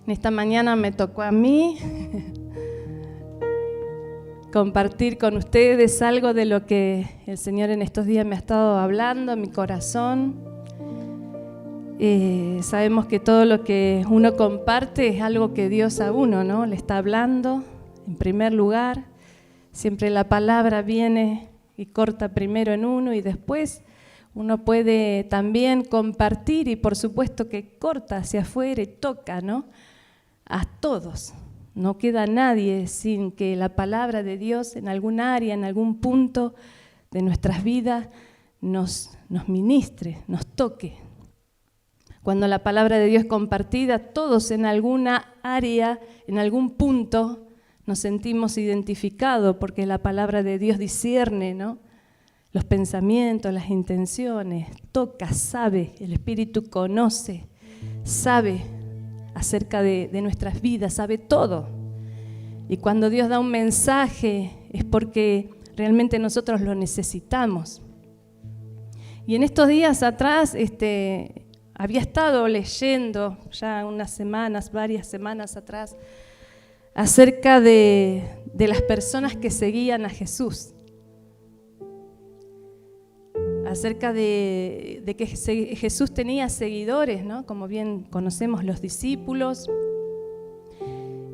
En esta mañana me tocó a mí compartir con ustedes algo de lo que el Señor en estos días me ha estado hablando a mi corazón. Sabemos que todo lo que uno comparte es algo que Dios a uno, ¿no?, le está hablando en primer lugar. Siempre la palabra viene y corta primero en uno y después uno puede también compartir y por supuesto que corta hacia afuera y toca, ¿no?, a todos. No queda nadie sin que la palabra de Dios en algún área, en algún punto de nuestras vidas nos ministre, nos toque. Cuando la palabra de Dios es compartida, todos en alguna área, en algún punto, nos sentimos identificados porque la palabra de Dios discierne, ¿no?, los pensamientos, las intenciones, toca, sabe, el Espíritu conoce, sabe acerca de nuestras vidas, sabe todo. Y cuando Dios da un mensaje es porque realmente nosotros lo necesitamos. Y en estos días atrás había estado leyendo ya varias semanas atrás, acerca de las personas que seguían a Jesús. Acerca de que Jesús tenía seguidores, ¿no?, como bien conocemos los discípulos.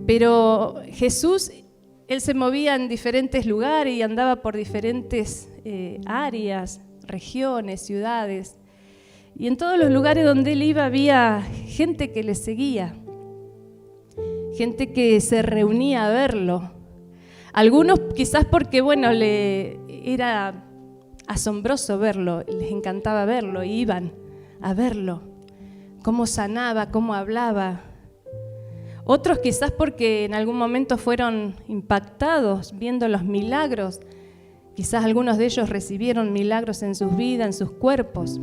Pero Jesús, Él se movía en diferentes lugares y andaba por diferentes áreas, regiones, ciudades. Y en todos los lugares donde Él iba había gente que le seguía, gente que se reunía a verlo. Algunos quizás porque, era asombroso verlo, les encantaba verlo, y iban a verlo, cómo sanaba, cómo hablaba. Otros quizás porque en algún momento fueron impactados viendo los milagros. Quizás algunos de ellos recibieron milagros en sus vidas, en sus cuerpos.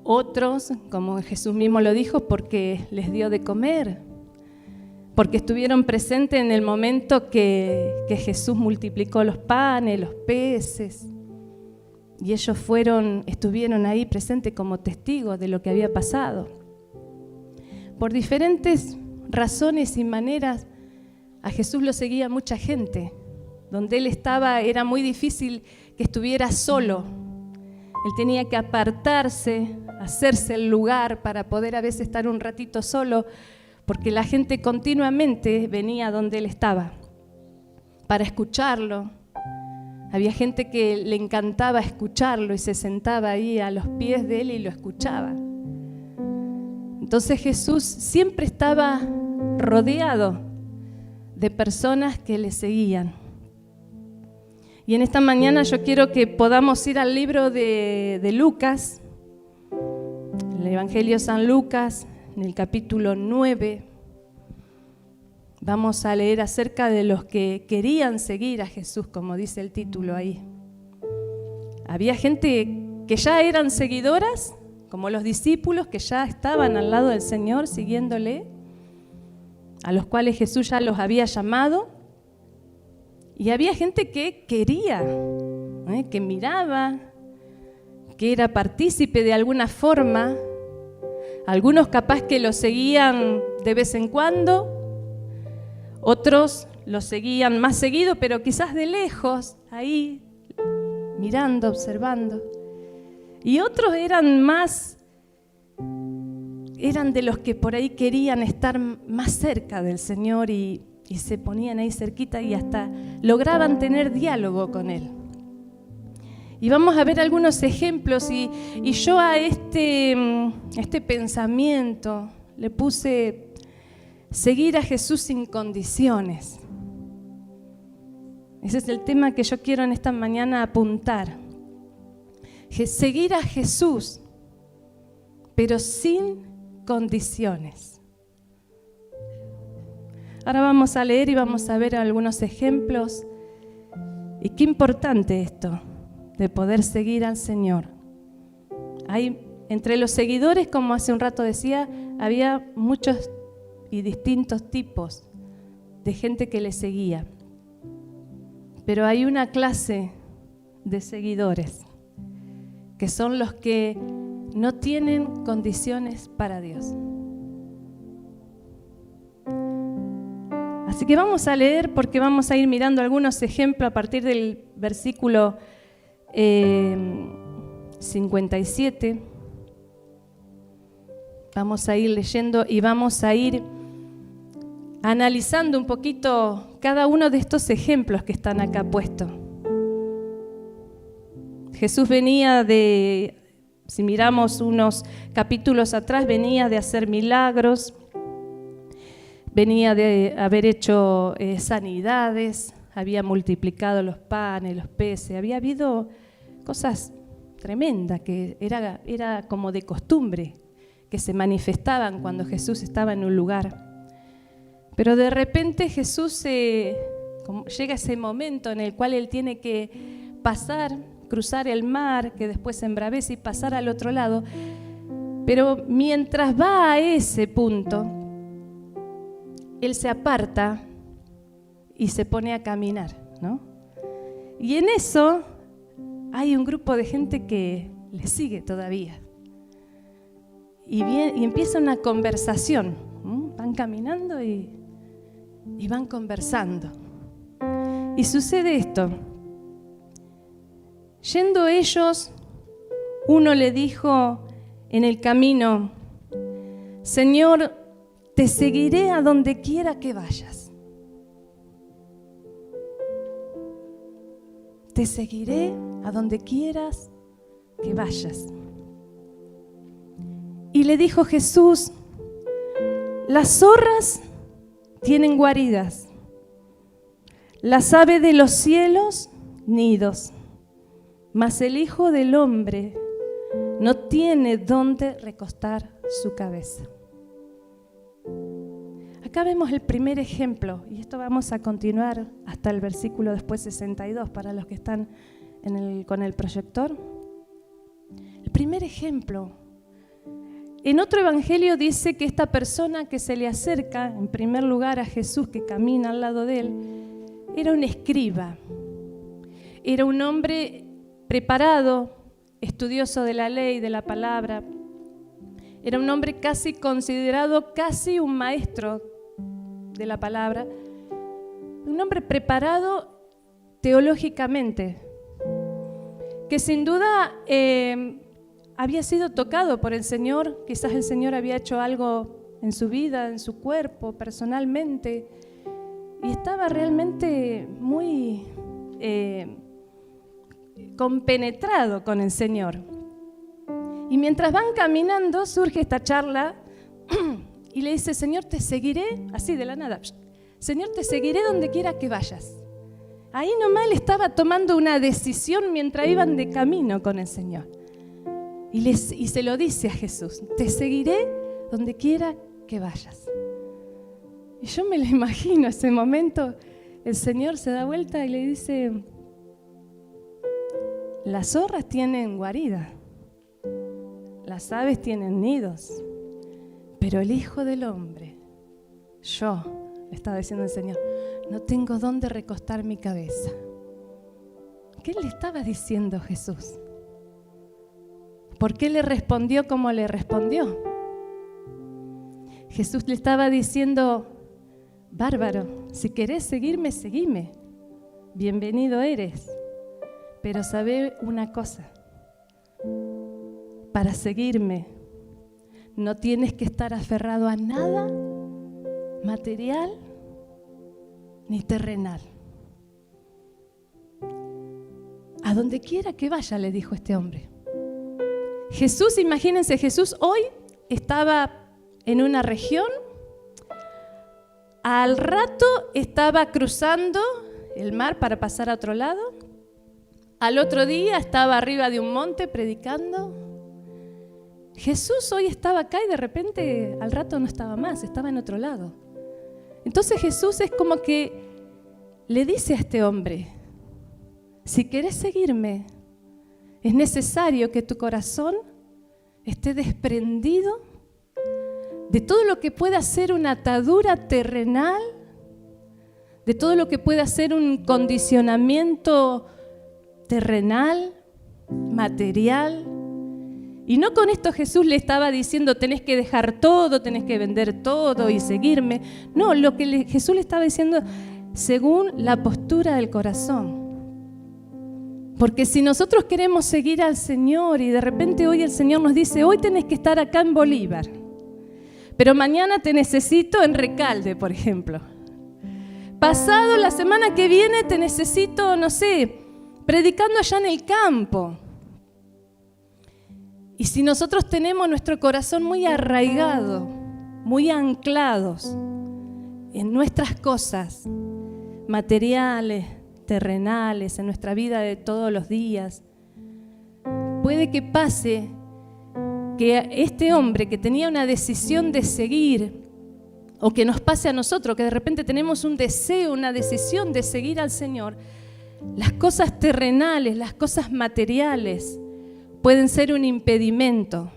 Otros, como Jesús mismo lo dijo, porque les dio de comer, porque estuvieron presentes en el momento que Jesús multiplicó los panes, los peces, y ellos estuvieron ahí presentes como testigos de lo que había pasado. Por diferentes razones y maneras, a Jesús lo seguía mucha gente. Donde Él estaba era muy difícil que estuviera solo. Él tenía que apartarse, hacerse el lugar para poder a veces estar un ratito solo, porque la gente continuamente venía donde Él estaba para escucharlo. Había gente que le encantaba escucharlo y se sentaba ahí a los pies de Él y lo escuchaba. Entonces Jesús siempre estaba rodeado de personas que le seguían. Y en esta mañana yo quiero que podamos ir al libro de Lucas, el Evangelio de San Lucas, en el capítulo 9. Vamos a leer acerca de los que querían seguir a Jesús, como dice el título ahí. Había gente que ya eran seguidoras, como los discípulos que ya estaban al lado del Señor siguiéndole, a los cuales Jesús ya los había llamado. Y había gente que quería, que miraba, que era partícipe de alguna forma. Algunos capaz que lo seguían de vez en cuando, otros lo seguían más seguido, pero quizás de lejos, ahí, mirando, observando. Y otros eran de los que por ahí querían estar más cerca del Señor y se ponían ahí cerquita y hasta lograban tener diálogo con Él. Y vamos a ver algunos ejemplos y yo a este pensamiento le puse seguir a Jesús sin condiciones. Ese es el tema que yo quiero en esta mañana apuntar. Seguir a Jesús, pero sin condiciones. Ahora vamos a leer y vamos a ver algunos ejemplos. Y qué importante esto, de poder seguir al Señor. Hay entre los seguidores, como hace un rato decía, había muchos y distintos tipos de gente que le seguía. Pero hay una clase de seguidores que son los que no tienen condiciones para Dios. Así que vamos a leer porque vamos a ir mirando algunos ejemplos a partir del versículo 57. Vamos a ir leyendo y vamos a ir analizando un poquito cada uno de estos ejemplos que están acá puestos. Jesús venía de, si miramos unos capítulos atrás, venía de hacer milagros, venía de haber hecho sanidades, había multiplicado los panes, los peces, había habido cosas tremendas que era como de costumbre, que se manifestaban cuando Jesús estaba en un lugar. Pero de repente Jesús llega ese momento en el cual Él tiene que cruzar el mar, que después se embravece y pasar al otro lado. Pero mientras va a ese punto, Él se aparta y se pone a caminar, ¿no? Y en eso hay un grupo de gente que le sigue todavía. Y empieza una conversación. Van caminando y van conversando. Y sucede esto. Yendo ellos, uno le dijo en el camino: Señor, te seguiré a donde quiera que vayas. Te seguiré a donde quieras que vayas. Y le dijo Jesús: las zorras tienen guaridas, las aves de los cielos nidos, mas el Hijo del Hombre no tiene dónde recostar su cabeza. Acá vemos el primer ejemplo, y esto vamos a continuar hasta el versículo después 62 para los que están con el proyector. El primer ejemplo. En otro evangelio dice que esta persona que se le acerca, en primer lugar a Jesús, que camina al lado de él, era un escriba. Era un hombre preparado, estudioso de la ley, de la palabra. Era un hombre casi considerado casi un maestro de la palabra. Un hombre preparado teológicamente, que sin duda había sido tocado por el Señor. Quizás el Señor había hecho algo en su vida, en su cuerpo, personalmente, y estaba realmente muy compenetrado con el Señor. Y mientras van caminando surge esta charla y le dice: Señor, te seguiré, así de la nada, Señor, te seguiré donde quiera que vayas. Ahí nomás él estaba tomando una decisión mientras iban de camino con el Señor. Y se lo dice a Jesús: te seguiré donde quiera que vayas. Y yo me lo imagino ese momento. El Señor se da vuelta y le dice: las zorras tienen guarida, las aves tienen nidos, pero el Hijo del Hombre, yo, le estaba diciendo el Señor, no tengo dónde recostar mi cabeza. ¿Qué le estaba diciendo Jesús? ¿Por qué le respondió como le respondió? Jesús le estaba diciendo: bárbaro, si querés seguirme, seguime. Bienvenido eres. Pero sabe una cosa: para seguirme no tienes que estar aferrado a nada material ni terrenal. A donde quiera que vaya, le dijo este hombre. Jesús, imagínense, Jesús hoy estaba en una región, al rato estaba cruzando el mar para pasar a otro lado, al otro día estaba arriba de un monte predicando. Jesús hoy estaba acá y de repente al rato no estaba más, estaba en otro lado. Entonces Jesús es como que le dice a este hombre: si querés seguirme, es necesario que tu corazón esté desprendido de todo lo que pueda ser una atadura terrenal, de todo lo que pueda ser un condicionamiento terrenal, material, Y no con esto Jesús le estaba diciendo tenés que dejar todo, tenés que vender todo y seguirme. No, lo que Jesús le estaba diciendo según la postura del corazón. Porque si nosotros queremos seguir al Señor y de repente hoy el Señor nos dice, hoy tenés que estar acá en Bolívar, pero mañana te necesito en Recalde, por ejemplo. Pasado la semana que viene te necesito, no sé, predicando allá en el campo. Y si nosotros tenemos nuestro corazón muy arraigado, muy anclados en nuestras cosas materiales, terrenales, en nuestra vida de todos los días, puede que pase que este hombre que tenía una decisión de seguir, o que nos pase a nosotros, que de repente tenemos un deseo, una decisión de seguir al Señor, las cosas terrenales, las cosas materiales, pueden ser un impedimento,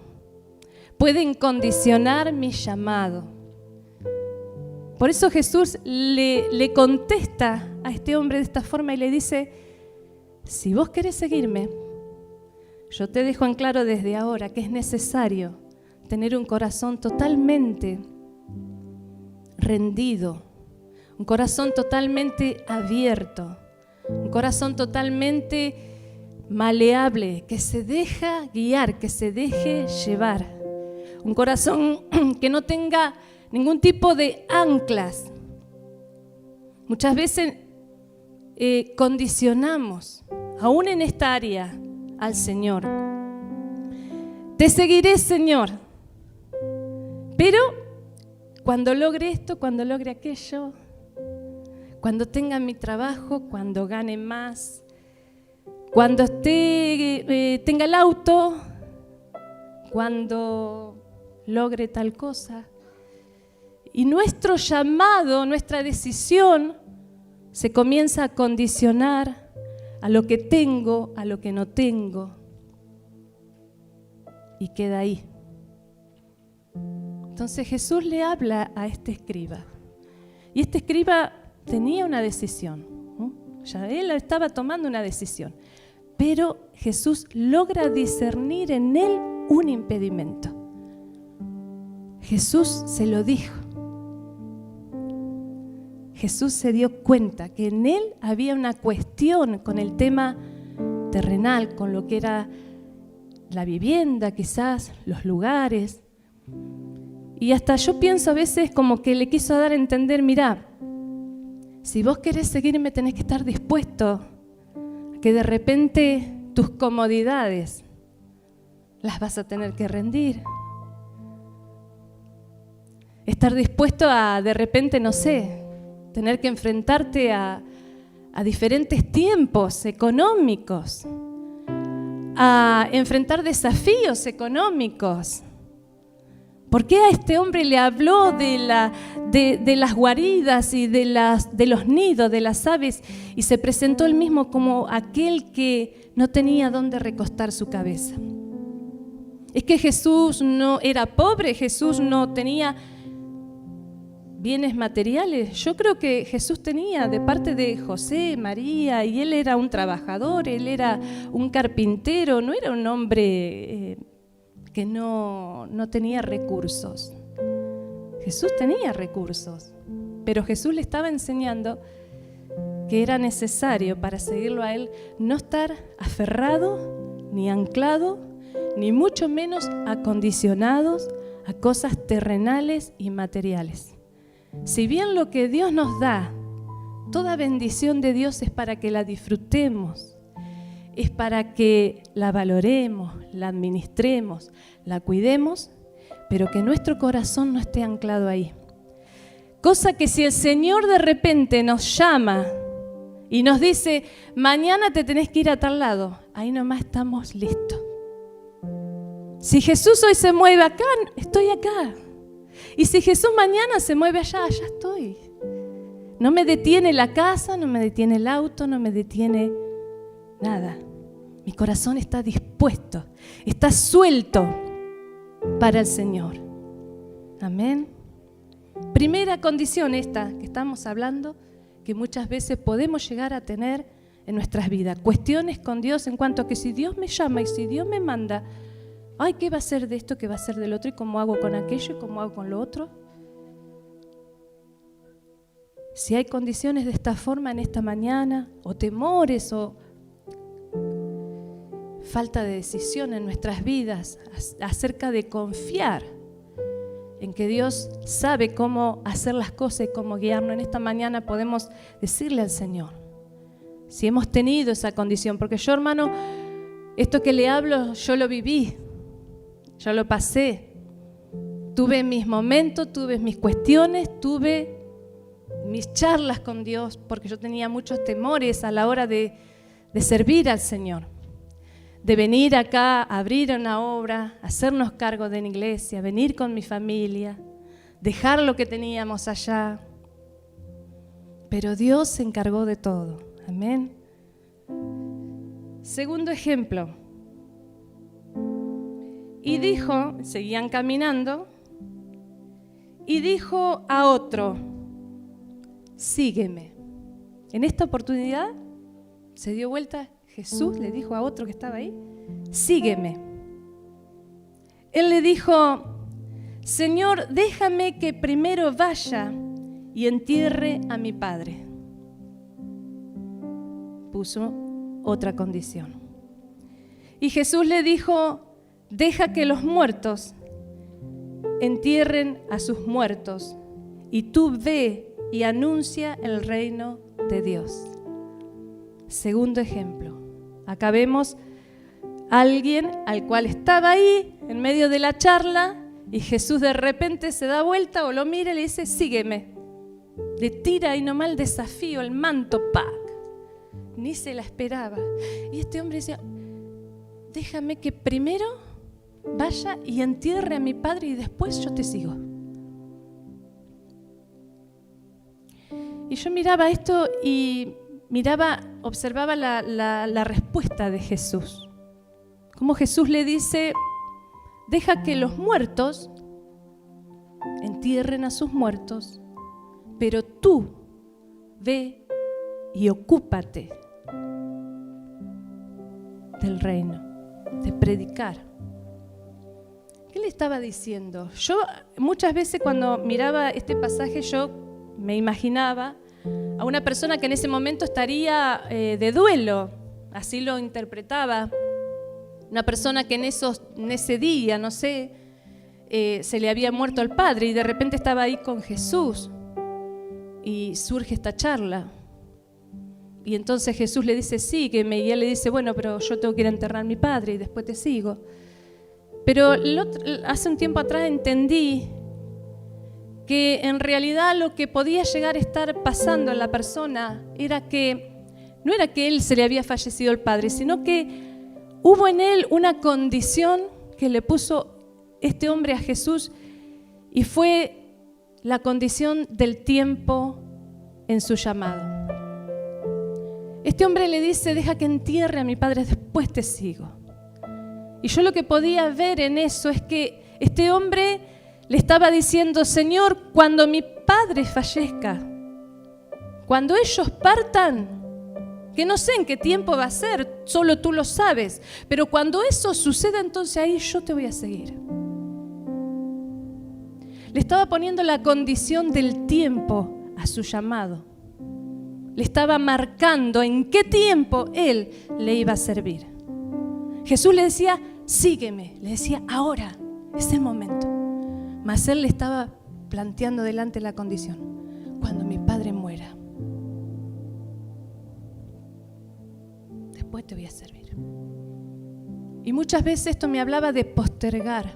pueden condicionar mi llamado. Por eso Jesús le contesta a este hombre de esta forma y le dice, si vos querés seguirme, yo te dejo en claro desde ahora que es necesario tener un corazón totalmente rendido, un corazón totalmente abierto, un corazón totalmente maleable, que se deja guiar, que se deje llevar. Un corazón que no tenga ningún tipo de anclas. Muchas veces condicionamos, aún en esta área, al Señor. Te seguiré, Señor, pero cuando logre esto, cuando logre aquello, cuando tenga mi trabajo, cuando gane más, cuando tenga el auto, cuando logre tal cosa. Y nuestro llamado, nuestra decisión se comienza a condicionar a lo que tengo, a lo que no tengo. Y queda ahí. Entonces Jesús le habla a este escriba. Y este escriba tenía una decisión. Ya él estaba tomando una decisión. Pero Jesús logra discernir en él un impedimento. Jesús se lo dijo. Jesús se dio cuenta que en él había una cuestión con el tema terrenal, con lo que era la vivienda, quizás, los lugares. Y hasta yo pienso a veces como que le quiso dar a entender, mirá, si vos querés seguirme tenés que estar dispuesto a que de repente tus comodidades las vas a tener que rendir. Estar dispuesto a de repente, no sé, tener que enfrentarte a diferentes tiempos económicos, a enfrentar desafíos económicos. ¿Por qué a este hombre le habló de las guaridas y de los nidos, de las aves, y se presentó él mismo como aquel que no tenía dónde recostar su cabeza? Es que Jesús no era pobre, Jesús no tenía bienes materiales. Yo creo que Jesús tenía de parte de José, María, y él era un trabajador, él era un carpintero, no era un hombre que no tenía recursos. Jesús tenía recursos, pero Jesús le estaba enseñando que era necesario para seguirlo a él no estar aferrado, ni anclado, ni mucho menos acondicionados a cosas terrenales y materiales. Si bien lo que Dios nos da, toda bendición de Dios es para que la disfrutemos, es para que la valoremos, la administremos, la cuidemos, pero que nuestro corazón no esté anclado ahí. Cosa que si el Señor de repente nos llama y nos dice, mañana te tenés que ir a tal lado, ahí nomás estamos listos. Si Jesús hoy se mueve acá, estoy acá. Y si Jesús mañana se mueve allá, allá estoy. No me detiene la casa, no me detiene el auto, no me detiene nada. Mi corazón está dispuesto, está suelto para el Señor. Amén. Primera condición esta que estamos hablando, que muchas veces podemos llegar a tener en nuestras vidas. Cuestiones con Dios en cuanto a que si Dios me llama y si Dios me manda, Ay, ¿qué va a ser de esto? ¿Qué va a ser del otro? ¿Y cómo hago con aquello? ¿Y cómo hago con lo otro? Si hay condiciones de esta forma en esta mañana, o temores, o falta de decisión en nuestras vidas acerca de confiar en que Dios sabe cómo hacer las cosas y cómo guiarnos, en esta mañana podemos decirle al Señor, si hemos tenido esa condición, porque yo, hermano, esto que le hablo, yo lo viví, yo lo pasé, tuve mis momentos, tuve mis cuestiones, tuve mis charlas con Dios, porque yo tenía muchos temores a la hora de servir al Señor, de venir acá, abrir una obra, hacernos cargo de la iglesia, venir con mi familia, dejar lo que teníamos allá. Pero Dios se encargó de todo. Amén. Segundo ejemplo. Y dijo, seguían caminando, y dijo a otro, sígueme. En esta oportunidad se dio vuelta. Jesús le dijo a otro que estaba ahí, sígueme. Él le dijo, Señor, déjame que primero vaya y entierre a mi padre. Puso otra condición. Y Jesús le dijo, deja que los muertos entierren a sus muertos y tú ve y anuncia el reino de Dios. Segundo ejemplo. Acá vemos a alguien al cual estaba ahí en medio de la charla y Jesús de repente se da vuelta o lo mira y le dice, sígueme. Le tira ahí nomás el desafío, el manto, ¡pac! Ni se la esperaba. Y este hombre decía, déjame que primero vaya y entierre a mi padre y después yo te sigo. Y yo miraba esto y observaba la respuesta de Jesús. Como Jesús le dice, deja que los muertos entierren a sus muertos, pero tú ve y ocúpate del reino, de predicar. ¿Qué le estaba diciendo? Yo muchas veces cuando miraba este pasaje yo me imaginaba a una persona que en ese momento estaría de duelo, así lo interpretaba. Una persona que en ese día, no sé, se le había muerto el padre y de repente estaba ahí con Jesús y surge esta charla. Y entonces Jesús le dice, sígueme, y él le dice, bueno, pero yo tengo que ir a enterrar a mi padre y después te sigo. Pero hace un tiempo atrás entendí que en realidad lo que podía llegar a estar pasando en la persona era que no era que él se le había fallecido el padre, sino que hubo en él una condición que le puso este hombre a Jesús y fue la condición del tiempo en su llamado. Este hombre le dice, deja que entierre a mi padre, después te sigo. Y yo lo que podía ver en eso es que este hombre le estaba diciendo, Señor, cuando mi padre fallezca, cuando ellos partan, que no sé en qué tiempo va a ser, solo tú lo sabes, pero cuando eso suceda, entonces ahí yo te voy a seguir. Le estaba poniendo la condición del tiempo a su llamado. Le estaba marcando en qué tiempo él le iba a servir. Jesús le decía, sígueme, le decía, ahora es el momento. Mas él le estaba planteando delante la condición, cuando mi padre muera, después te voy a servir. Y muchas veces esto me hablaba de postergar.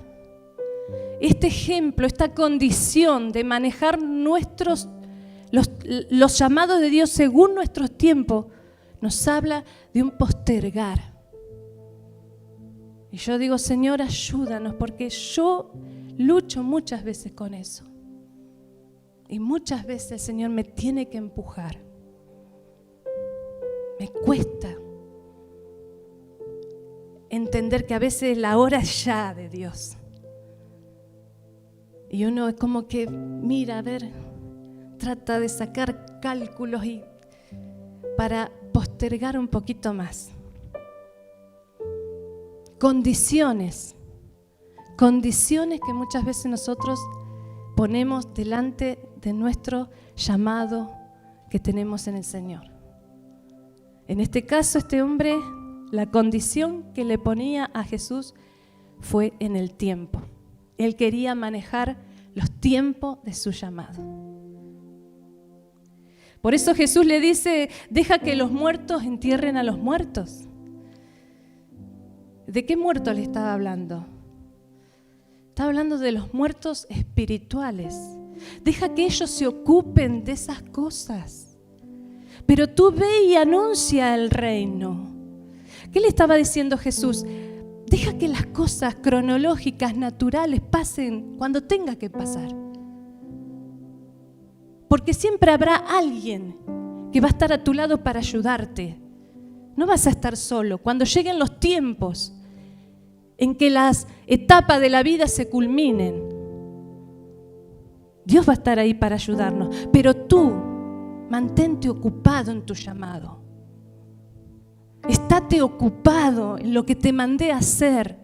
Este ejemplo, esta condición de manejar los llamados de Dios según nuestros tiempos, nos habla de un postergar. Y yo digo, Señor, ayúdanos, porque yo lucho muchas veces con eso. Y muchas veces el Señor me tiene que empujar. Me cuesta entender que a veces la hora es ya de Dios. Y uno es como que mira, a ver, trata de sacar cálculos y para postergar un poquito más. Condiciones condiciones que muchas veces nosotros ponemos delante de nuestro llamado que tenemos en el Señor. En este caso, este hombre, la condición que le ponía a Jesús fue en el tiempo. Él quería manejar los tiempos de su llamado. Por eso Jesús le dice, deja que los muertos entierren a los muertos. ¿De qué muertos le estaba hablando? Estaba hablando de los muertos espirituales. Deja que ellos se ocupen de esas cosas. Pero tú ve y anuncia el reino. ¿Qué le estaba diciendo Jesús? Deja que las cosas cronológicas, naturales, pasen cuando tenga que pasar. Porque siempre habrá alguien que va a estar a tu lado para ayudarte. No vas a estar solo. Cuando lleguen los tiempos en que las etapas de la vida se culminen, Dios va a estar ahí para ayudarnos. Pero tú, mantente ocupado en tu llamado. Estate ocupado en lo que te mandé a hacer.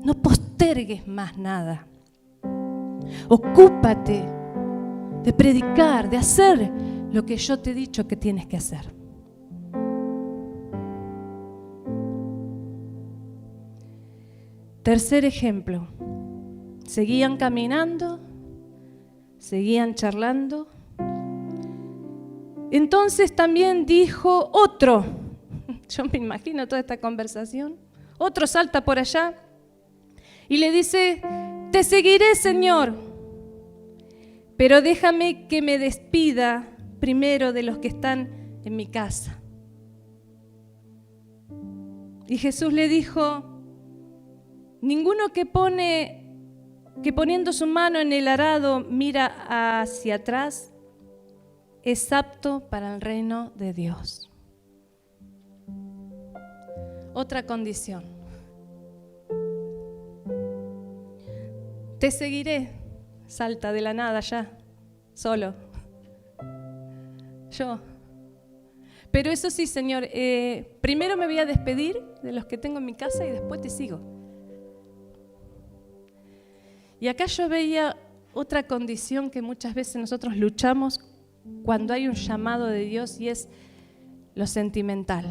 No postergues más nada. Ocúpate de predicar, de hacer lo que yo te he dicho que tienes que hacer. Tercer ejemplo. Seguían caminando, seguían charlando. Entonces también dijo otro. Yo me imagino toda esta conversación. Otro salta por allá y le dice, te seguiré, Señor, pero déjame que me despida primero de los que están en mi casa. Y Jesús le dijo, ninguno que poniendo su mano en el arado mira hacia atrás es apto para el reino de Dios. Otra condición. Te seguiré. Salta de la nada ya, solo. Yo. Pero eso sí, Señor, primero me voy a despedir de los que tengo en mi casa y después te sigo. Y acá yo veía otra condición que muchas veces nosotros luchamos cuando hay un llamado de Dios y es lo sentimental.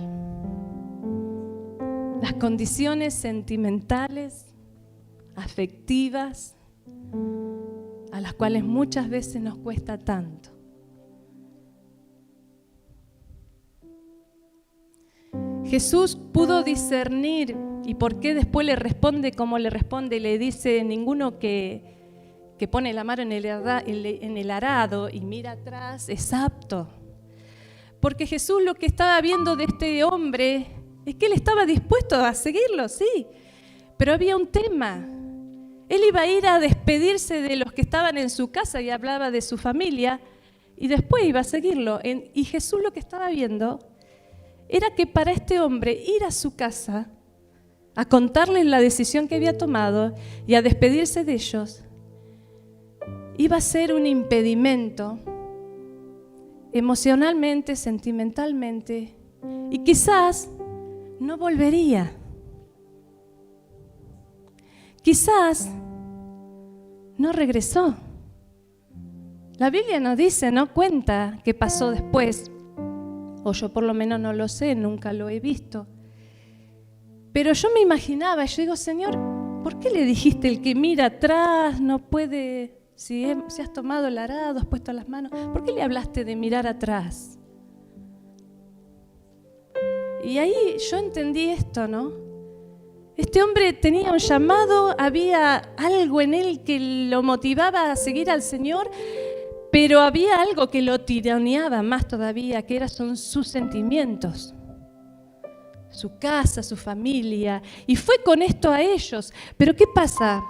Las condiciones sentimentales, afectivas, a las cuales muchas veces nos cuesta tanto. Jesús pudo discernir, y por qué después le responde como le responde, y le dice, ninguno que pone la mano en el arado y mira atrás es apto. Porque Jesús lo que estaba viendo de este hombre es que él estaba dispuesto a seguirlo, sí, pero había un tema. Él iba a ir a despedirse de los que estaban en su casa y hablaba de su familia y después iba a seguirlo. Y Jesús lo que estaba viendo era que para este hombre ir a su casa, a contarles la decisión que había tomado y a despedirse de ellos, iba a ser un impedimento emocionalmente, sentimentalmente, y quizás no volvería. Quizás no regresó. La Biblia no dice, no cuenta qué pasó después, o yo por lo menos no lo sé, nunca lo he visto. Pero yo me imaginaba, yo digo, Señor, ¿por qué le dijiste el que mira atrás no puede, si has tomado el arado, has puesto las manos, ¿por qué le hablaste de mirar atrás? Y ahí yo entendí esto, ¿no? Este hombre tenía un llamado, había algo en él que lo motivaba a seguir al Señor, pero había algo que lo tironeaba más todavía, que son sus sentimientos, su casa, su familia, y fue con esto a ellos. Pero ¿qué pasa?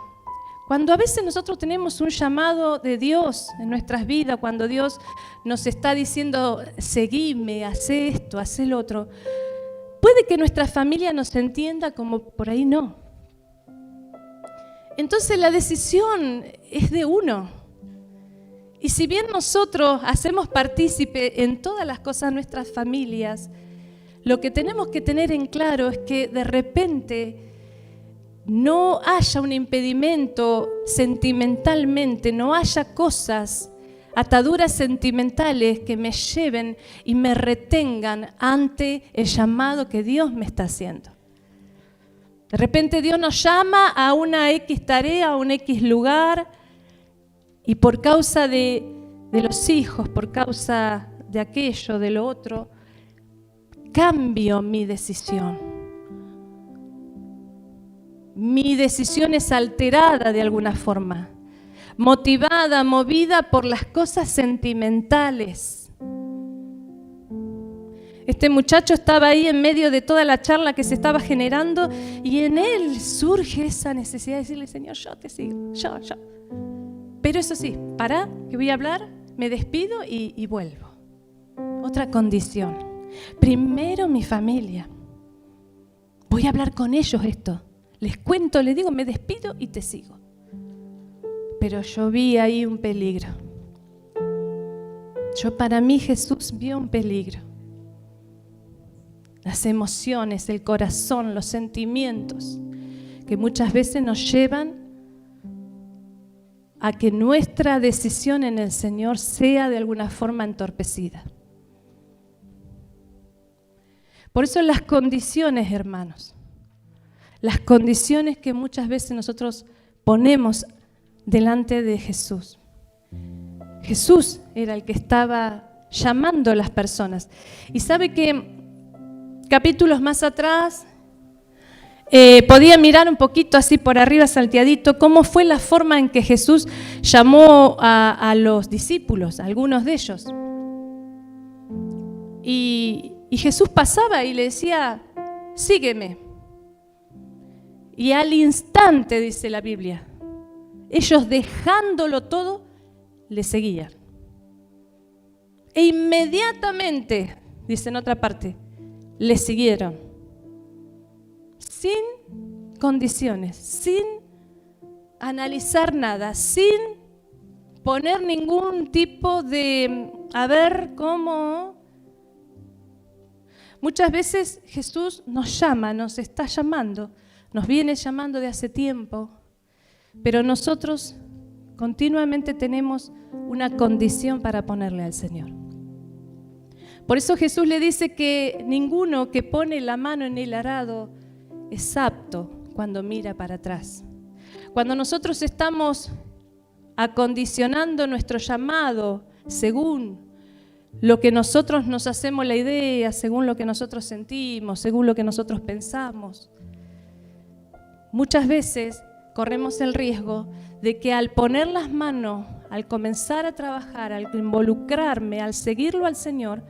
Cuando a veces nosotros tenemos un llamado de Dios en nuestras vidas, cuando Dios nos está diciendo, seguime, haz esto, haz el otro, puede que nuestra familia nos entienda como por ahí no. Entonces la decisión es de uno. Y si bien nosotros hacemos partícipe en todas las cosas de nuestras familias, lo que tenemos que tener en claro es que de repente no haya un impedimento sentimentalmente, no haya cosas, ataduras sentimentales que me lleven y me retengan ante el llamado que Dios me está haciendo. De repente Dios nos llama a una X tarea, a un X lugar, y por causa de los hijos, por causa de aquello, de lo otro, cambio mi decisión. Mi decisión es alterada de alguna forma, motivada, movida por las cosas sentimentales. Este muchacho estaba ahí en medio de toda la charla que se estaba generando y en él surge esa necesidad de decirle, Señor, yo te sigo, yo. Pero eso sí, pará, que voy a hablar, me despido y vuelvo. Otra condición. Primero mi familia. Voy a hablar con ellos esto. Les cuento, les digo, me despido y te sigo. Pero yo vi ahí un peligro. Para mí Jesús vio un peligro. Las emociones, el corazón, los sentimientos que muchas veces nos llevan a que nuestra decisión en el Señor sea de alguna forma entorpecida. Por eso las condiciones, hermanos, las condiciones que muchas veces nosotros ponemos delante de Jesús. Jesús era el que estaba llamando a las personas. Y sabe que capítulos más atrás podía mirar un poquito así por arriba salteadito cómo fue la forma en que Jesús llamó a los discípulos, a algunos de ellos. Y Jesús pasaba y le decía, sígueme. Y al instante, dice la Biblia, ellos dejándolo todo, le seguían. E inmediatamente, dice en otra parte, le siguieron. Sin condiciones, sin analizar nada, sin poner ningún tipo de, a ver cómo. Muchas veces Jesús nos llama, nos está llamando, nos viene llamando de hace tiempo, pero nosotros continuamente tenemos una condición para ponerle al Señor. Por eso Jesús le dice que ninguno que pone la mano en el arado es apto cuando mira para atrás. Cuando nosotros estamos acondicionando nuestro llamado según lo que nosotros nos hacemos la idea, según lo que nosotros sentimos, según lo que nosotros pensamos, muchas veces corremos el riesgo de que al poner las manos, al comenzar a trabajar, al involucrarme, al seguirlo al Señor,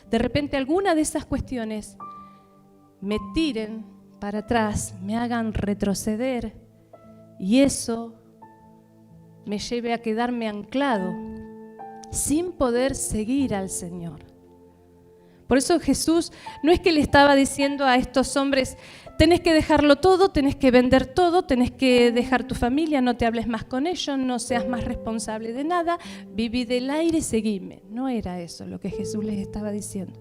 de repente alguna de esas cuestiones me tiren para atrás, me hagan retroceder y eso me lleve a quedarme anclado sin poder seguir al Señor. Por eso Jesús no es que le estaba diciendo a estos hombres, tenés que dejarlo todo, tenés que vender todo, tenés que dejar tu familia, no te hables más con ellos, no seas más responsable de nada, viví del aire y seguime. No era eso lo que Jesús les estaba diciendo.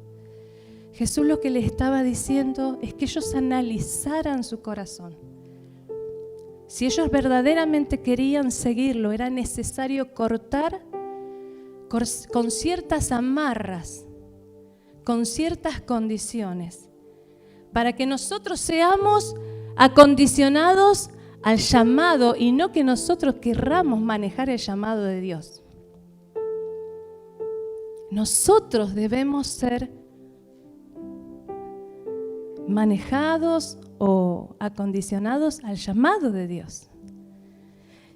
Jesús lo que les estaba diciendo es que ellos analizaran su corazón. Si ellos verdaderamente querían seguirlo, era necesario cortar con ciertas amarras, con ciertas condiciones, para que nosotros seamos acondicionados al llamado y no que nosotros querramos manejar el llamado de Dios. Nosotros debemos ser manejados o acondicionados al llamado de Dios.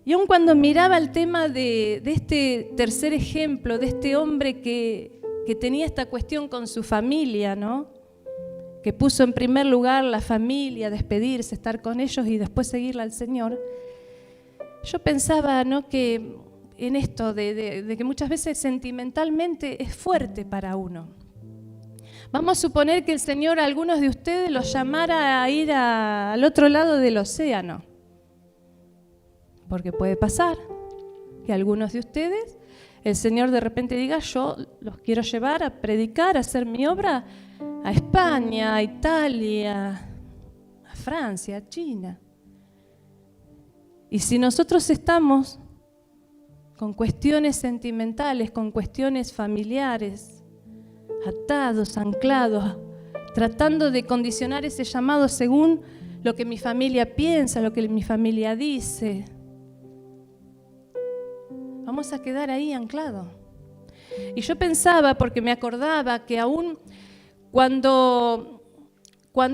Y aun cuando miraba el tema de este tercer ejemplo, de este hombre que tenía esta cuestión con su familia, ¿no? Que puso en primer lugar la familia, despedirse, estar con ellos y después seguirle al Señor, yo pensaba, ¿no?, que en esto de que muchas veces sentimentalmente es fuerte para uno. Vamos a suponer que el Señor a algunos de ustedes los llamara a ir al otro lado del océano. Porque puede pasar que algunos de ustedes, el Señor de repente diga, yo los quiero llevar a predicar, a hacer mi obra a España, a Italia, a Francia, a China. Y si nosotros estamos con cuestiones sentimentales, con cuestiones familiares, atados, anclados, tratando de condicionar ese llamado según lo que mi familia piensa, lo que mi familia dice, vamos a quedar ahí anclados. Y yo pensaba, porque me acordaba que aún cuando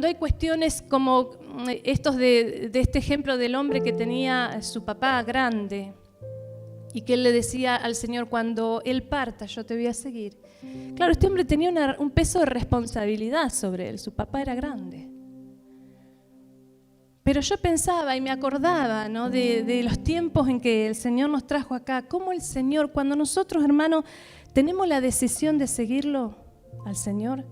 hay cuestiones como estos de este ejemplo del hombre que tenía su papá grande y que él le decía al Señor, cuando él parta, yo te voy a seguir. Claro, este hombre tenía un peso de responsabilidad sobre él, su papá era grande. Pero yo pensaba y me acordaba, ¿no?, de los tiempos en que el Señor nos trajo acá, cómo el Señor, cuando nosotros, hermanos, tenemos la decisión de seguirlo al Señor,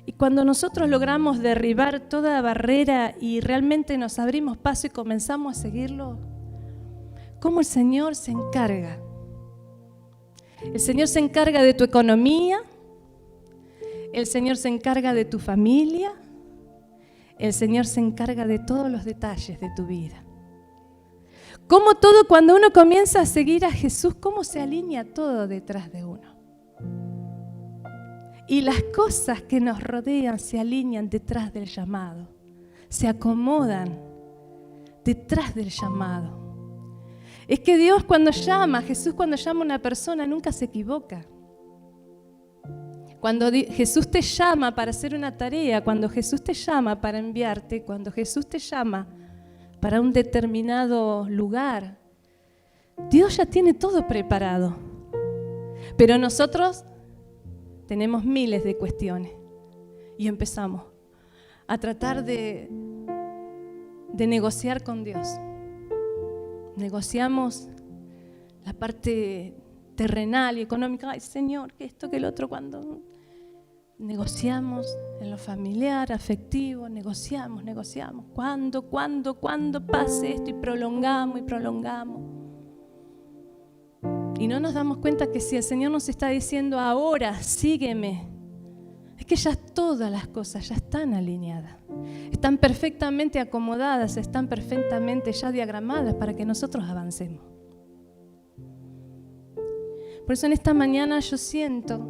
y cuando nosotros logramos derribar toda barrera y realmente nos abrimos paso y comenzamos a seguirlo, cómo el Señor se encarga. El Señor se encarga de tu economía, el Señor se encarga de tu familia, el Señor se encarga de todos los detalles de tu vida. Cómo todo, cuando uno comienza a seguir a Jesús, cómo se alinea todo detrás de uno. Y las cosas que nos rodean se alinean detrás del llamado, se acomodan detrás del llamado. Es que Dios cuando llama, Jesús cuando llama a una persona nunca se equivoca. Cuando Jesús te llama para hacer una tarea, cuando Jesús te llama para enviarte, cuando Jesús te llama para un determinado lugar, Dios ya tiene todo preparado. Pero nosotros tenemos miles de cuestiones y empezamos a tratar de negociar con Dios. Negociamos la parte terrenal y económica. Ay, Señor, que esto, que el otro. Cuando negociamos en lo familiar, afectivo, negociamos. ¿Cuándo pase esto? Y prolongamos. Y no nos damos cuenta que si el Señor nos está diciendo ahora, sígueme, es que ya todas las cosas ya están alineadas, están perfectamente acomodadas, están perfectamente ya diagramadas para que nosotros avancemos. Por eso en esta mañana yo siento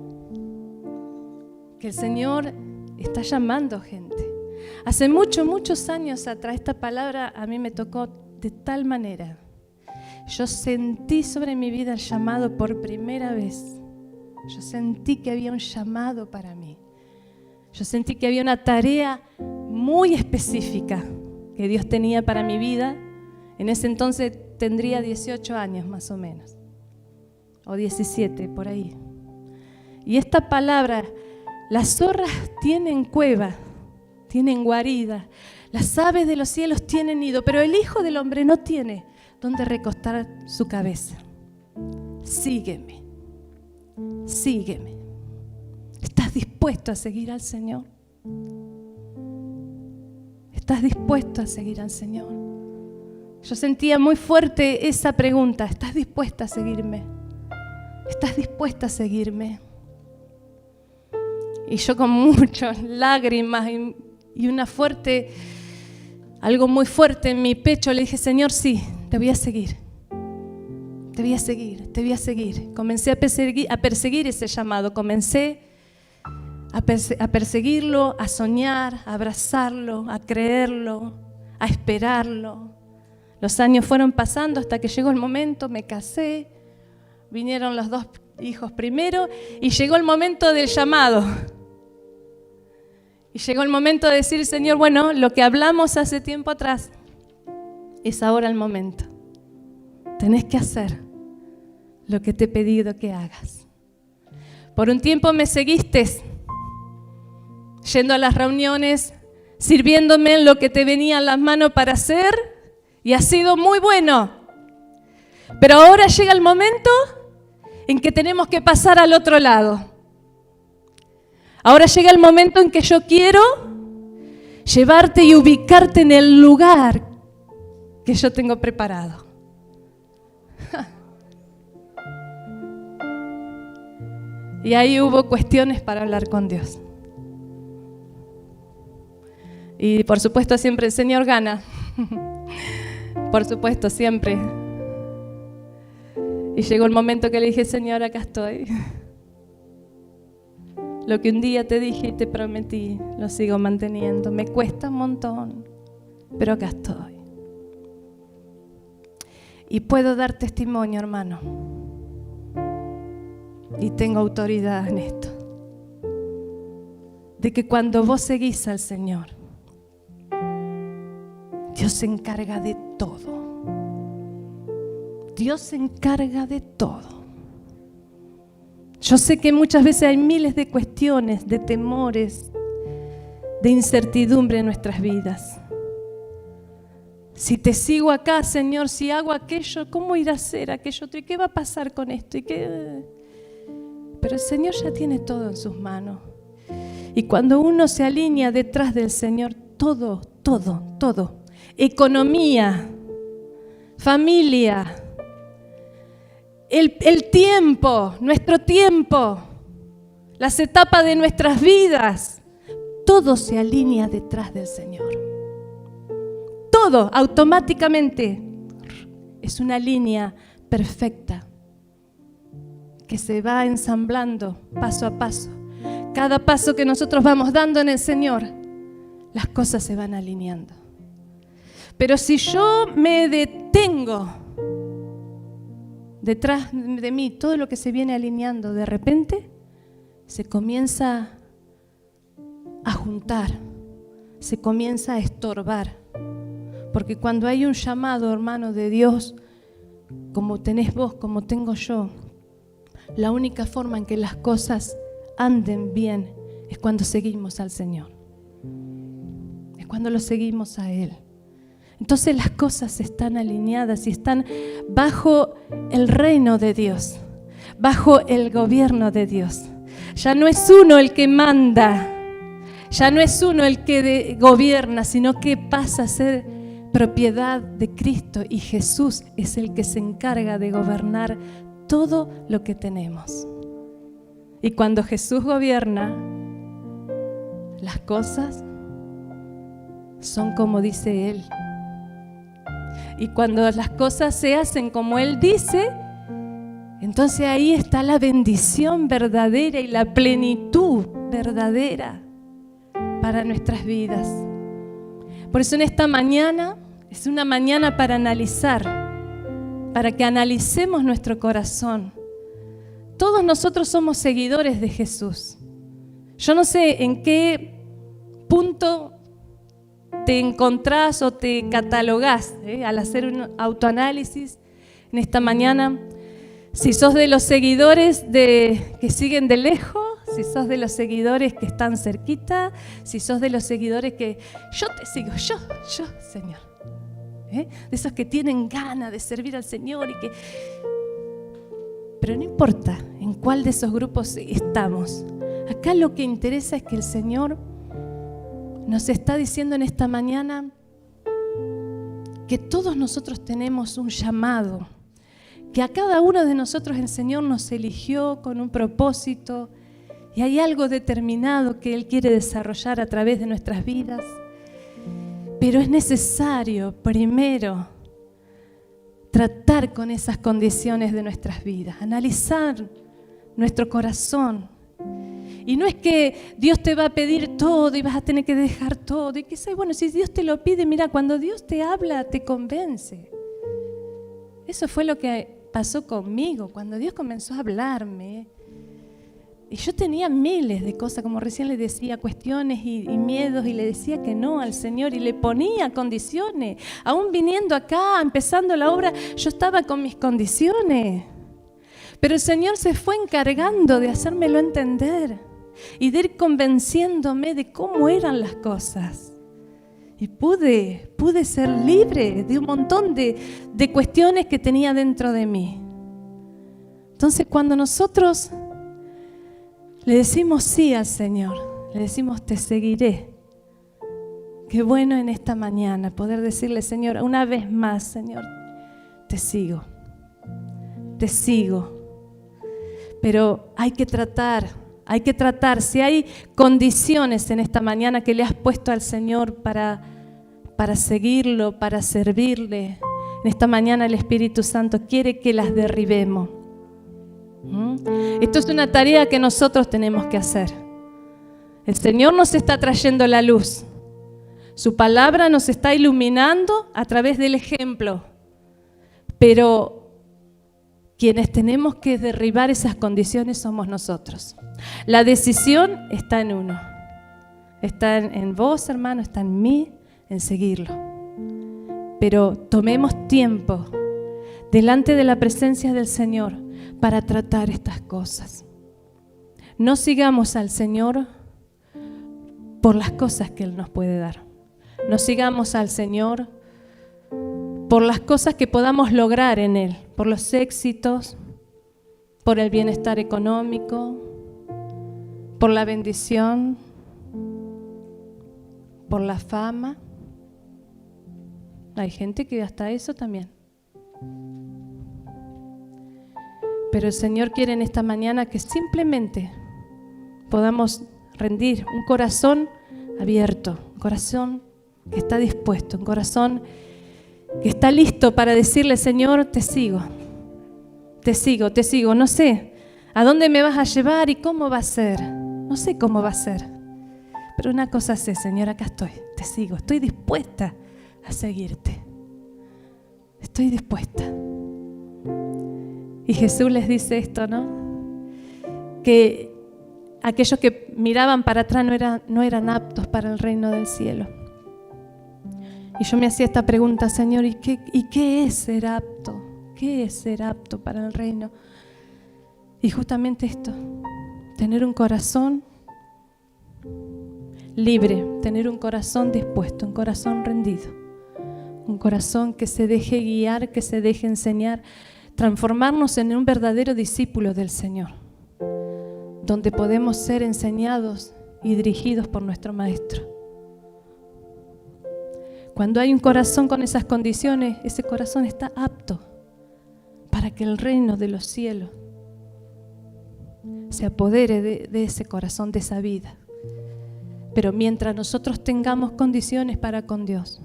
que el Señor está llamando gente. Hace muchos años atrás esta palabra a mí me tocó de tal manera. Yo sentí sobre mi vida el llamado por primera vez. Yo sentí que había un llamado para mí. Yo sentí que había una tarea muy específica que Dios tenía para mi vida. En ese entonces tendría 18 años más o menos, o 17, por ahí. Y esta palabra, las zorras tienen cueva, tienen guarida, las aves de los cielos tienen nido, pero el Hijo del Hombre no tiene donde recostar su cabeza. Sígueme. ¿Estás dispuesto a seguir al Señor? ¿Estás dispuesto a seguir al Señor? Yo sentía muy fuerte esa pregunta. ¿Estás dispuesta a seguirme? ¿Estás dispuesta a seguirme? Y yo con muchas lágrimas y algo muy fuerte en mi pecho le dije, Señor, sí, te voy a seguir. Comencé a perseguir ese llamado, comencé a perseguirlo, a soñar, a abrazarlo, a creerlo, a esperarlo. Los años fueron pasando hasta que llegó el momento, me casé, vinieron los 2 hijos primero y llegó el momento del llamado. Y llegó el momento de decir, Señor, bueno, lo que hablamos hace tiempo atrás es ahora el momento. Tenés que hacer lo que te he pedido que hagas. Por un tiempo me seguiste yendo a las reuniones, sirviéndome en lo que te venía a las manos para hacer, y ha sido muy bueno. Pero ahora llega el momento en que tenemos que pasar al otro lado. Ahora llega el momento en que yo quiero llevarte y ubicarte en el lugar que yo tengo preparado. Y ahí hubo cuestiones para hablar con Dios. Y por supuesto siempre el Señor gana. Por supuesto, siempre. Y llegó el momento que le dije, Señor, acá estoy. Lo que un día te dije y te prometí, lo sigo manteniendo. Me cuesta un montón, pero acá estoy. Y puedo dar testimonio, hermano. Y tengo autoridad en esto. De que cuando vos seguís al Señor, Dios se encarga de todo. Dios se encarga de todo. Yo sé que muchas veces hay miles de cuestiones, de temores, de incertidumbre en nuestras vidas. Si te sigo acá, Señor, si hago aquello, ¿cómo irá a ser aquello otro? ¿Y qué va a pasar con esto? Pero el Señor ya tiene todo en sus manos. Y cuando uno se alinea detrás del Señor, todo, economía, familia, el tiempo, nuestro tiempo, las etapas de nuestras vidas, todo se alinea detrás del Señor. Todo automáticamente es una línea perfecta que se va ensamblando paso a paso. Cada paso que nosotros vamos dando en el Señor, las cosas se van alineando. Pero si yo me detengo detrás de mí, todo lo que se viene alineando, de repente se comienza a juntar, se comienza a estorbar. Porque cuando hay un llamado, hermano, de Dios, como tenés vos, como tengo yo, la única forma en que las cosas anden bien es cuando seguimos al Señor. Es cuando lo seguimos a Él. Entonces las cosas están alineadas y están bajo el reino de Dios, bajo el gobierno de Dios. Ya no es uno el que manda, ya no es uno el que gobierna, sino que pasa a ser propiedad de Cristo y Jesús es el que se encarga de gobernar todo lo que tenemos. Y cuando Jesús gobierna, las cosas son como dice Él. Y cuando las cosas se hacen como Él dice, entonces ahí está la bendición verdadera y la plenitud verdadera para nuestras vidas. Por eso en esta mañana es una mañana para analizar, para que analicemos nuestro corazón. Todos nosotros somos seguidores de Jesús. Yo no sé en qué punto te encontrás o te catalogás al hacer un autoanálisis en esta mañana. Si sos de los seguidores que siguen de lejos, si sos de los seguidores que están cerquita, si sos de los seguidores que yo te sigo, yo, Señor. De esos que tienen ganas de servir al Señor pero no importa en cuál de esos grupos estamos. Acá lo que interesa es que el Señor nos está diciendo en esta mañana que todos nosotros tenemos un llamado, que a cada uno de nosotros el Señor nos eligió con un propósito y hay algo determinado que Él quiere desarrollar a través de nuestras vidas. Pero es necesario primero tratar con esas condiciones de nuestras vidas, analizar nuestro corazón. Y no es que Dios te va a pedir todo y vas a tener que dejar todo. Y que bueno, si Dios te lo pide, mira, cuando Dios te habla, te convence. Eso fue lo que pasó conmigo, cuando Dios comenzó a hablarme. Y yo tenía miles de cosas, como recién le decía, cuestiones y miedos, y le decía que no al Señor y le ponía condiciones. Aún viniendo acá, empezando la obra, yo estaba con mis condiciones. Pero el Señor se fue encargando de hacérmelo entender y de ir convenciéndome de cómo eran las cosas. Y pude ser libre de un montón de cuestiones que tenía dentro de mí. Entonces, cuando nosotros le decimos sí al Señor, le decimos te seguiré. Qué bueno en esta mañana poder decirle, Señor, una vez más, Señor, te sigo. Pero hay que tratar, si hay condiciones en esta mañana que le has puesto al Señor para para seguirlo, para servirle. En esta mañana el Espíritu Santo quiere que las derribemos. Esto es una tarea que nosotros tenemos que hacer. El Señor nos está trayendo la luz. Su palabra nos está iluminando a través del ejemplo. Pero quienes tenemos que derribar esas condiciones somos nosotros. La decisión está en uno. Está en vos, hermano, está en mí, en seguirlo. Pero tomemos tiempo delante de la presencia del Señor para tratar estas cosas. No sigamos al Señor por las cosas que Él nos puede dar. No sigamos al Señor por las cosas que podamos lograr en Él, por los éxitos, por el bienestar económico, por la bendición, por la fama. Hay gente que hasta eso también. Pero el Señor quiere en esta mañana que simplemente podamos rendir un corazón abierto, un corazón que está dispuesto, un corazón que está listo para decirle: Señor, te sigo, te sigo, te sigo. No sé a dónde me vas a llevar y cómo va a ser. No sé cómo va a ser. Pero una cosa sé, Señor, acá estoy, te sigo, estoy dispuesta a seguirte. Estoy dispuesta. Y Jesús les dice esto, ¿no? Que aquellos que miraban para atrás no eran aptos para el reino del cielo. Y yo me hacía esta pregunta: Señor, ¿y qué es ser apto? ¿Qué es ser apto para el reino? Y justamente esto, tener un corazón libre, tener un corazón dispuesto, un corazón rendido, un corazón que se deje guiar, que se deje enseñar, transformarnos en un verdadero discípulo del Señor, donde podemos ser enseñados y dirigidos por nuestro Maestro. Cuando hay un corazón con esas condiciones, ese corazón está apto para que el reino de los cielos se apodere de ese corazón, de esa vida. Pero mientras nosotros tengamos condiciones para con Dios,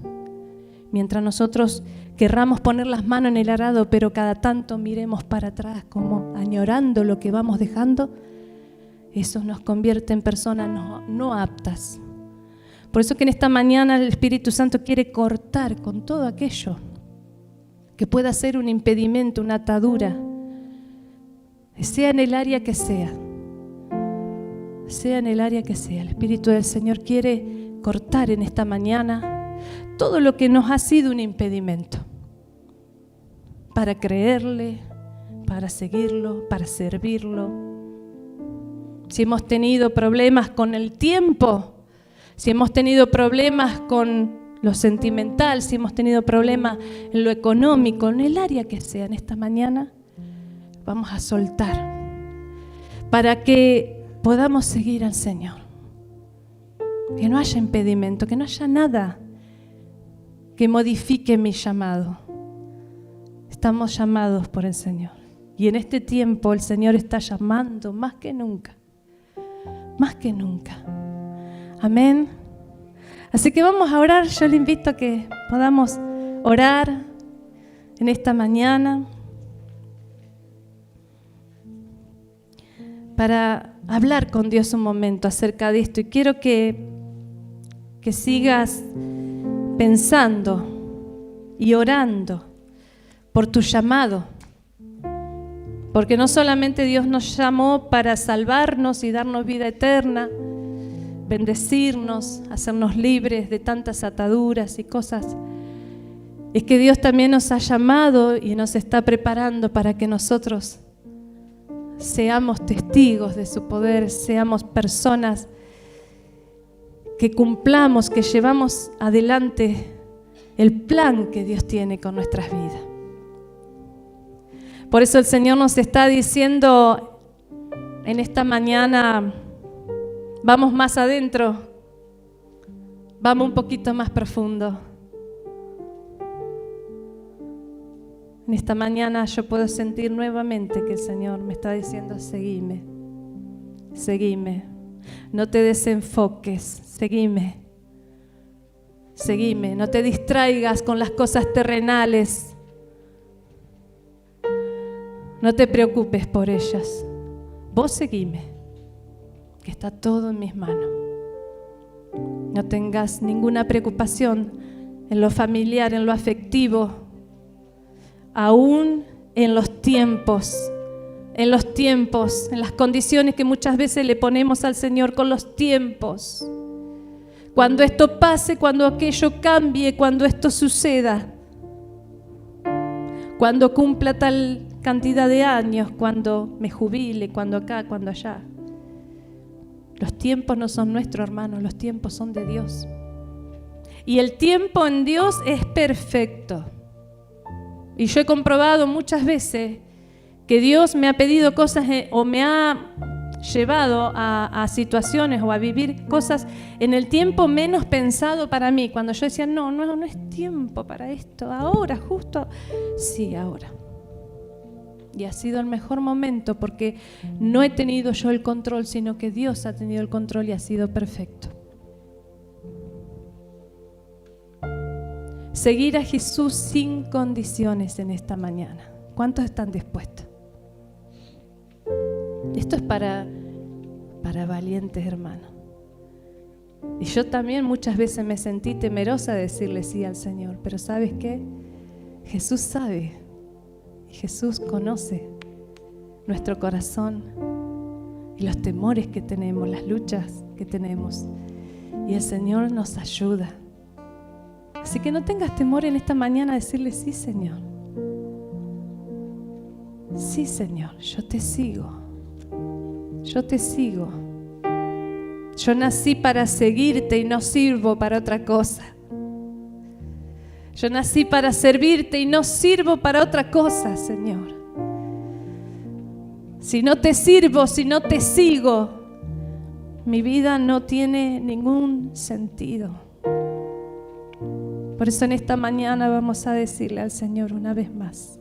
mientras nosotros querramos poner las manos en el arado, pero cada tanto miremos para atrás como añorando lo que vamos dejando, eso nos convierte en personas no aptas. Por eso que en esta mañana el Espíritu Santo quiere cortar con todo aquello que pueda ser un impedimento, una atadura, sea en el área que sea. Sea en el área que sea. El Espíritu del Señor quiere cortar en esta mañana todo lo que nos ha sido un impedimento para creerle, para seguirlo, para servirlo. Si hemos tenido problemas con el tiempo, si hemos tenido problemas con lo sentimental, si hemos tenido problemas en lo económico, en el área que sea, en esta mañana vamos a soltar para que podamos seguir al Señor. Que no haya impedimento, que no haya nada que modifique mi llamado. Estamos llamados por el Señor. Y en este tiempo el Señor está llamando más que nunca. Más que nunca. Amén. Así que vamos a orar. Yo le invito a que podamos orar en esta mañana para hablar con Dios un momento acerca de esto. Y quiero que sigas pensando y orando por tu llamado. Porque no solamente Dios nos llamó para salvarnos y darnos vida eterna, bendecirnos, hacernos libres de tantas ataduras y cosas. Es que Dios también nos ha llamado y nos está preparando para que nosotros seamos testigos de su poder, seamos personas que cumplamos, que llevamos adelante el plan que Dios tiene con nuestras vidas. Por eso el Señor nos está diciendo en esta mañana: vamos más adentro, vamos un poquito más profundo. En esta mañana yo puedo sentir nuevamente que el Señor me está diciendo: seguime, seguime, no te desenfoques, seguime. Seguime, no te distraigas con las cosas terrenales. No te preocupes por ellas. Vos seguime, que está todo en mis manos. No tengas ninguna preocupación en lo familiar, en lo afectivo, aún en los tiempos, en las condiciones que muchas veces le ponemos al Señor con los tiempos. Cuando esto pase, cuando aquello cambie, cuando esto suceda, cuando cumpla tal cantidad de años, cuando me jubile, cuando acá, cuando allá. Los tiempos no son nuestros, hermanos, los tiempos son de Dios. Y el tiempo en Dios es perfecto. Y yo he comprobado muchas veces que Dios me ha pedido cosas o me ha llevado a situaciones o a vivir cosas en el tiempo menos pensado para mí. Cuando yo decía, no es tiempo para esto, ahora, justo. Sí, ahora. Y ha sido el mejor momento porque no he tenido yo el control, sino que Dios ha tenido el control y ha sido perfecto. Seguir a Jesús sin condiciones en esta mañana. ¿Cuántos están dispuestos? Esto es para valientes, hermanos. Y yo también muchas veces me sentí temerosa de decirle sí al Señor. Pero ¿sabes qué? Jesús sabe. Y Jesús conoce nuestro corazón y los temores que tenemos, las luchas que tenemos. Y el Señor nos ayuda. Así que no tengas temor en esta mañana a decirle sí, Señor. Sí, Señor, yo te sigo. Yo te sigo. Yo nací para seguirte y no sirvo para otra cosa. Yo nací para servirte y no sirvo para otra cosa, Señor. Si no te sirvo, si no te sigo, mi vida no tiene ningún sentido. Por eso en esta mañana vamos a decirle al Señor una vez más.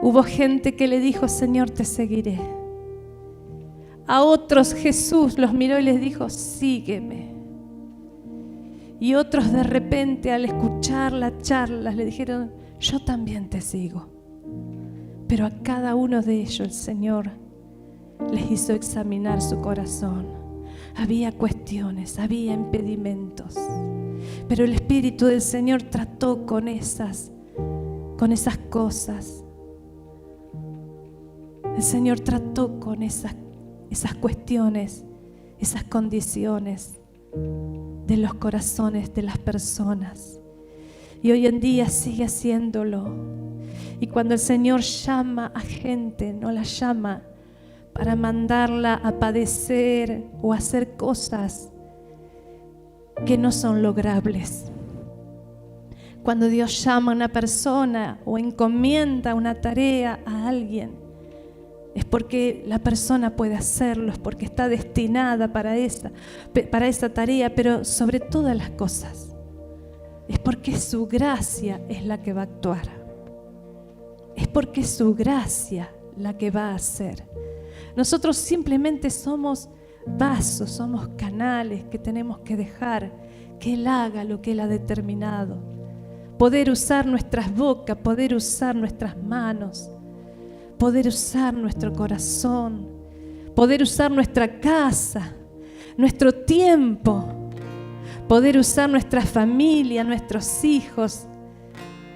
Hubo gente que le dijo, Señor, te seguiré. A otros Jesús los miró y les dijo, sígueme. Y otros de repente al escuchar las charlas le dijeron, yo también te sigo. Pero a cada uno de ellos el Señor les hizo examinar su corazón. Había cuestiones, había impedimentos. Pero el Espíritu del Señor trató con esas cosas. El Señor trató con esas cuestiones, esas condiciones de los corazones de las personas. Y hoy en día sigue haciéndolo. Y cuando el Señor llama a gente, no la llama para mandarla a padecer o a hacer cosas que no son logrables. Cuando Dios llama a una persona o encomienda una tarea a alguien, es porque la persona puede hacerlo, es porque está destinada para esa tarea, pero sobre todas las cosas, es porque su gracia es la que va a actuar. Es porque su gracia la que va a hacer. Nosotros simplemente somos vasos, somos canales que tenemos que dejar que Él haga lo que Él ha determinado. Poder usar nuestras bocas, poder usar nuestras manos, poder usar nuestro corazón, poder usar nuestra casa, nuestro tiempo, poder usar nuestra familia, nuestros hijos,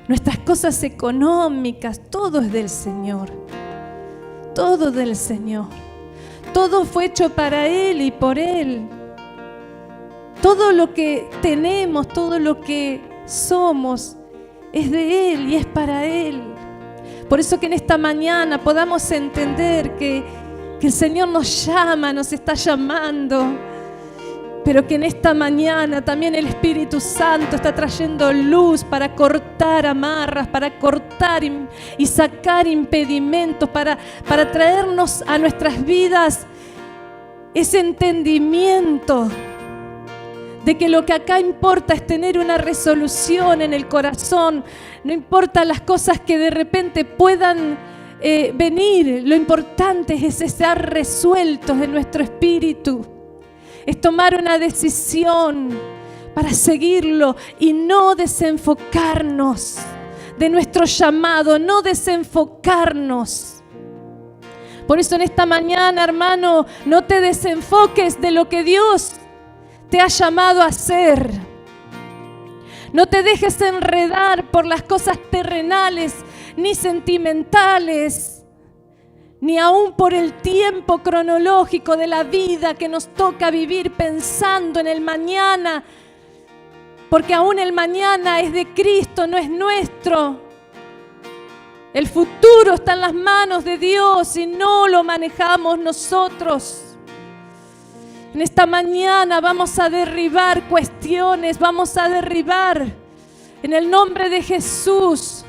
nuestras cosas económicas. Todo es del Señor, todo del Señor. Todo fue hecho para Él y por Él. Todo lo que tenemos, todo lo que somos es de Él y es para Él. Por eso que en esta mañana podamos entender que el Señor nos llama, nos está llamando, pero que en esta mañana también el Espíritu Santo está trayendo luz para cortar amarras, para cortar y sacar impedimentos, para traernos a nuestras vidas ese entendimiento de que lo que acá importa es tener una resolución en el corazón. No importa las cosas que de repente puedan venir, lo importante es estar resueltos en nuestro espíritu. Es tomar una decisión para seguirlo y no desenfocarnos de nuestro llamado, no desenfocarnos. Por eso en esta mañana, hermano, no te desenfoques de lo que Dios te ha llamado a hacer. No te dejes enredar por las cosas terrenales, ni sentimentales, ni aún por el tiempo cronológico de la vida que nos toca vivir pensando en el mañana, porque aún el mañana es de Cristo, no es nuestro. El futuro está en las manos de Dios y no lo manejamos nosotros. En esta mañana vamos a derribar cuestiones, vamos a derribar en el nombre de Jesús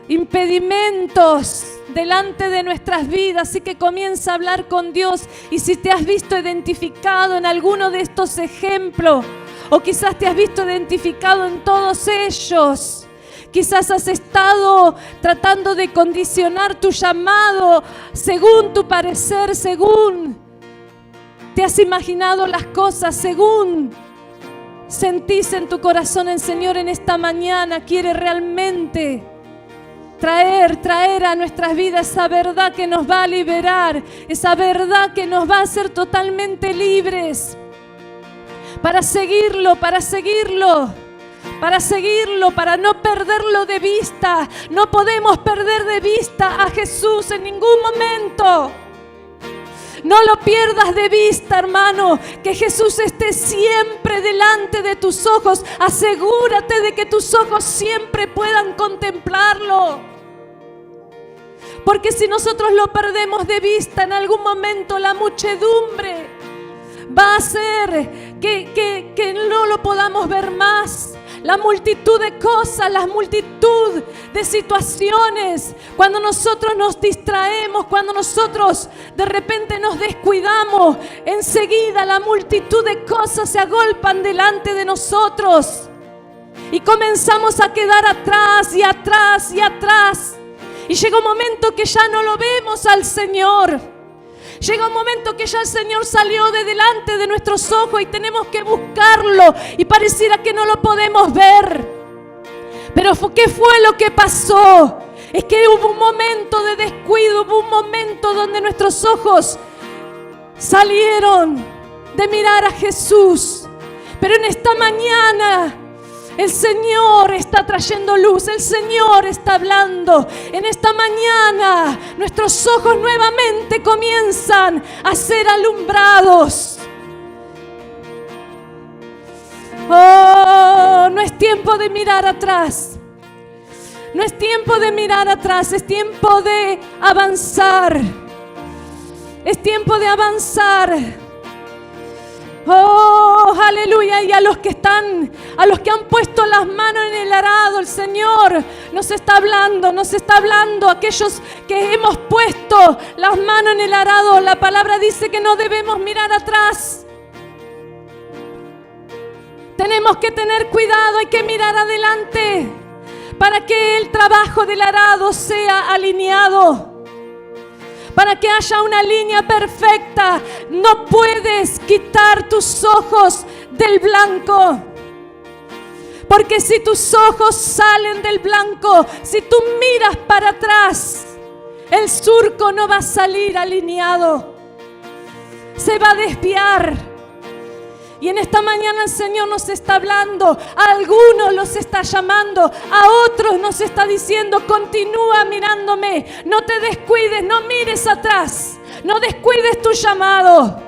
impedimentos delante de nuestras vidas. Así que comienza a hablar con Dios, y si te has visto identificado en alguno de estos ejemplos, o quizás te has visto identificado en todos ellos, quizás has estado tratando de condicionar tu llamado según tu parecer, según te has imaginado las cosas, según sentís en tu corazón. El Señor en esta mañana quiere realmente traer a nuestras vidas esa verdad que nos va a liberar, esa verdad que nos va a hacer totalmente libres para seguirlo, para no perderlo de vista. No podemos perder de vista a Jesús en ningún momento. No lo pierdas de vista, hermano, que Jesús esté siempre delante de tus ojos. Asegúrate de que tus ojos siempre puedan contemplarlo. Porque si nosotros lo perdemos de vista, en algún momento la muchedumbre va a hacer que no lo podamos ver más. La multitud de cosas, la multitud de situaciones, cuando nosotros nos distraemos, cuando nosotros de repente nos descuidamos, enseguida la multitud de cosas se agolpan delante de nosotros y comenzamos a quedar atrás y atrás y atrás. Y llega un momento que ya no lo vemos al Señor. Llega un momento que ya el Señor salió de delante de nuestros ojos y tenemos que buscarlo y pareciera que no lo podemos ver. Pero ¿qué fue lo que pasó? Es que hubo un momento de descuido, hubo un momento donde nuestros ojos salieron de mirar a Jesús. Pero en esta mañana el Señor está trayendo luz, el Señor está hablando. En esta mañana nuestros ojos nuevamente comienzan a ser alumbrados. Oh, no es tiempo de mirar atrás. No es tiempo de mirar atrás, es tiempo de avanzar. Es tiempo de avanzar. Oh, aleluya. Y a los que han puesto las manos en el arado, el Señor nos está hablando. Aquellos que hemos puesto las manos en el arado, la palabra dice que no debemos mirar atrás. Tenemos que tener cuidado, hay que mirar adelante para que el trabajo del arado sea alineado. Para que haya una línea perfecta. No puedes quitar tus ojos del blanco. Porque si tus ojos salen del blanco, si tú miras para atrás, el surco no va a salir alineado. Se va a desviar. Y en esta mañana el Señor nos está hablando. A algunos los está llamando. A otros nos está diciendo: continúa mirándome. No te descuides, no mires atrás. No descuides tu llamado.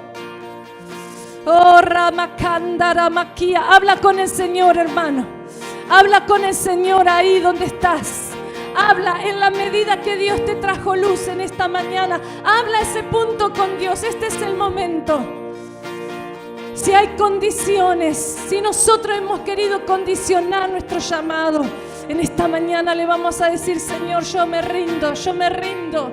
Oh, Ramakanda, Ramakia. Habla con el Señor, hermano. Habla con el Señor ahí donde estás. Habla en la medida que Dios te trajo luz en esta mañana. Habla ese punto con Dios. Este es el momento. Si hay condiciones, si nosotros hemos querido condicionar nuestro llamado, en esta mañana le vamos a decir: Señor, yo me rindo, yo me rindo,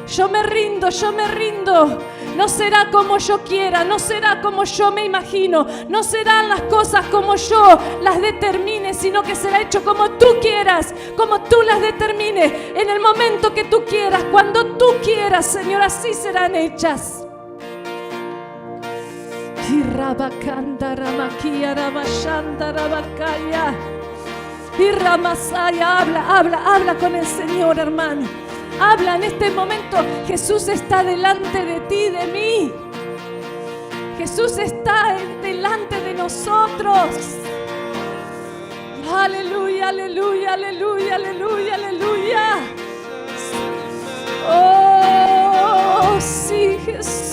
yo me rindo, yo me rindo. No será como yo quiera, no será como yo me imagino, no serán las cosas como yo las determine, sino que será hecho como tú quieras, como tú las determines, en el momento que tú quieras, cuando tú quieras, Señor, así serán hechas. Y Rabakanda Ramakia Ramashanda Rabakaya. Y Ramasaya, habla con el Señor, hermano. Habla en este momento. Jesús está delante de ti, de mí. Jesús está delante de nosotros. Aleluya, aleluya, aleluya, aleluya, aleluya. Oh, sí, Jesús.